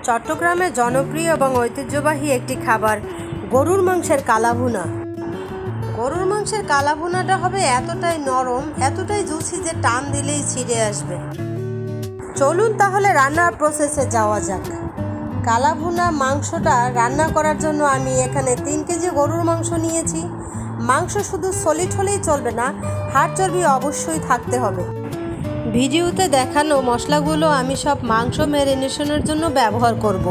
চট্টগ্রামের জনপ্রিয় এবং ঐতিহ্যবাহী একটি খাবার গরুর মাংসের কালাভুনা। গরুর মাংসের কালাভুনাটা হবে এতটাই নরম, এতটাই জুসি যে টান দিলেই ছিঁড়ে আসবে। চলুন তাহলে রান্নার প্রসেসে যাওয়া যাক। কালাভুনা মাংসটা রান্না করার জন্য আমি এখানে 3 কেজি গরুর মাংস নিয়েছি। মাংস শুধু সলিড হলেই চলবে না, হাড় চর্বি অবশ্যই থাকতে হবে। ভিডিওতে দেখানো মশলাগুলো আমি সব মাংস ম্যারিনেশনের জন্য ব্যবহার করব।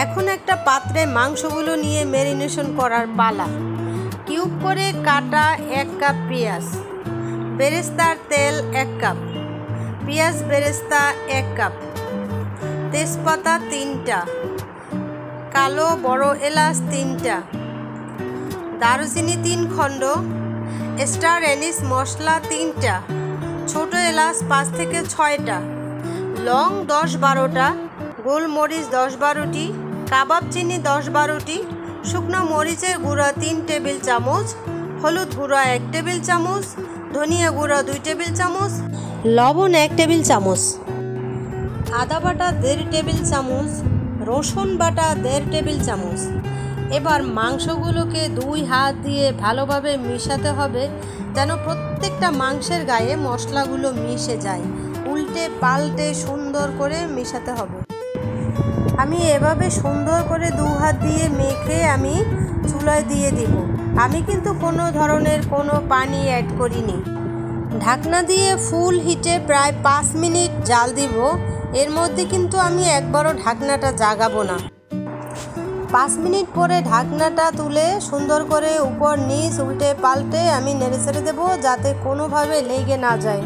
এখন একটা পাত্রে মাংসগুলো নিয়ে ম্যারিনেশন করার পালা। কিউব করে কাটা 1 কাপ পেঁয়াজ, বেরেস্তার তেল 1 কাপ, পেঁয়াজ বেরেস্তা 1 কাপ, তেজপাতা 3টা, কালো বড় এলাচ 3টা, দারুচিনি 3 খণ্ড, স্টার এনিস মশলা 3টা, ছোট এলাচ 5 থেকে 6টা, লং 10-12টা, গোলমরিচ 10-12টি, কাবাব চিনি 10-12টি, শুকনো মরিচের গুঁড়া 3 টেবিল চামচ, হলুদ গুঁড়া 1 টেবিল চামচ, ধনিয়া গুঁড়া 2 টেবিল চামচ, লবণ 1 টেবিল চামচ, আদা বাটা 1.5 টেবিল চামচ, রসুন বাটা 1.5 টেবিল চামচ। এবার মাংসগুলোকে 2 হাত দিয়ে ভালোভাবে মিশাতে হবে যেন প্রত্যেকটা মাংসের গায়ে মশলাগুলো মিশে যায়। উল্টে পাল্টে সুন্দর করে মিশাতে হবে। আমি এভাবে সুন্দর করে 2 হাত দিয়ে মেখে আমি চুলায় দিয়ে দিব। আমি কিন্তু কোনো ধরনের কোনো পানি অ্যাড করিনি। ঢাকনা দিয়ে ফুল হিটে প্রায় 5 মিনিট জাল দিব। এর মধ্যে কিন্তু আমি একবারও ঢাকনাটা জাগাবো না। 5 মিনিট পরে ঢাকনাটা তুলে সুন্দর করে উপর নিচ উল্টে পাল্টে আমি নেড়ে ছেড়ে দেবো যাতে কোনোভাবে লেগে না যায়।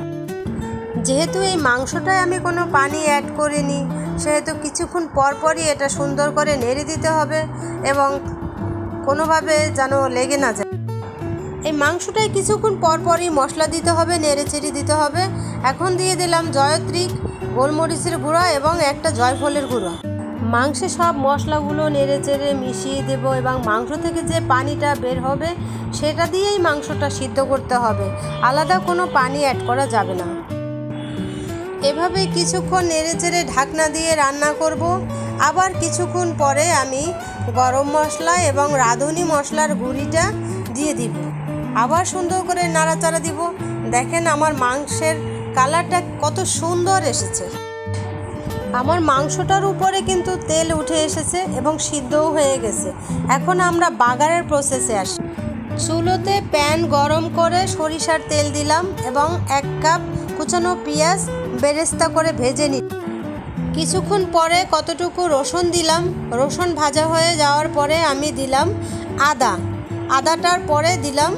যেহেতু এই মাংসটায় আমি কোনো পানি অ্যাড করিনি, সেহেতু কিছুক্ষণ পরপরই এটা সুন্দর করে নেড়ে দিতে হবে এবং কোনোভাবে যেন লেগে না যায়। এই মাংসটায় কিছুক্ষণ পরপরই মশলা দিতে হবে, নেড়ে চেড়ে দিতে হবে। এখন দিয়ে দিলাম জয়ত্রী, গোলমরিচের গুঁড়া এবং একটা জয়ফলের গুঁড়া। মাংসে সব মশলাগুলো নেড়ে চেড়ে মিশিয়ে দেব এবং মাংস থেকে যে পানিটা বের হবে সেটা দিয়েই মাংসটা সিদ্ধ করতে হবে, আলাদা কোনো পানি অ্যাড করা যাবে না। এভাবে কিছুক্ষণ নেড়ে চেড়ে ঢাকনা দিয়ে রান্না করব। আবার কিছুক্ষণ পরে আমি গরম মশলা এবং রাঁধুনি মশলার গুঁড়িটা দিয়ে দিব। আবার সুন্দর করে নাড়াচাড়া দিব। দেখেন আমার মাংসের কালারটা কত সুন্দর এসেছে। আমার মাংসটার উপরে কিন্তু তেল উঠে এসেছে এবং সিদ্ধও হয়ে গেছে। এখন আমরা বাগারের প্রসেসে আসি। চুলোতে প্যান গরম করে সরিষার তেল দিলাম এবং 1 কাপ কুচানো পেঁয়াজ বেরেস্তা করে ভেজে নিই। কিছুক্ষণ পরে কতটুকু রসুন দিলাম। রসুন ভাজা হয়ে যাওয়ার পরে আমি দিলাম আদাটার পরে দিলাম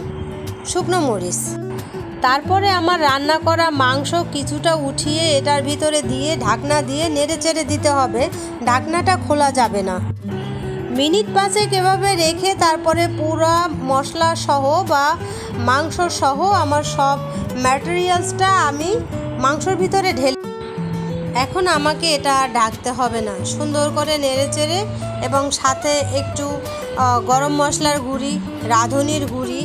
শুকনো মরিচ। তারপরে আমার রান্না করা মাংস কিছুটা উঠিয়ে এটার ভিতরে দিয়ে ঢাকনা দিয়ে নেড়ে চেড়ে দিতে হবে। ঢাকনাটা খোলা যাবে না। মিনিট 5 এভাবে রেখে তারপরে পুরো মশলা সহ বা মাংস সহ আমার সব ম্যাটেরিয়ালসটা আমি মাংসর ভিতরে ঢেলে, এখন আমাকে এটা ঢাকতে হবে না। সুন্দর করে নেড়ে চেড়ে এবং সাথে একটু গরম মশলার গুঁড়ি, রাঁধুনির গুঁড়ি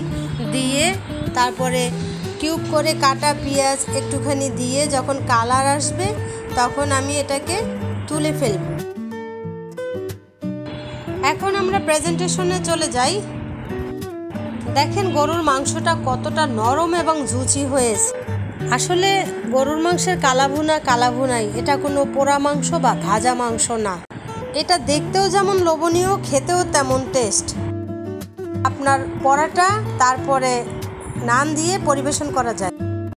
দিয়ে তারপরে কিউব করে কাটা পেঁয়াজ একটুখানি দিয়ে যখন কালার আসবে তখন আমি এটাকে তুলে ফেলব। এখন আমরা প্রেজেন্টেশনে চলে যাই। দেখেন গরুর মাংসটা কতটা নরম এবং জুচি হয়েছে। আসলে গরুর মাংসের কালাভুনাই, এটা কোনো পোড়া মাংস বা ভাজা মাংস না। এটা দেখতেও যেমন লোভনীয়, খেতেও তেমন টেস্ট। আপনার পরাটা তারপরে নান দিয়ে পরিবেশন করা যায়।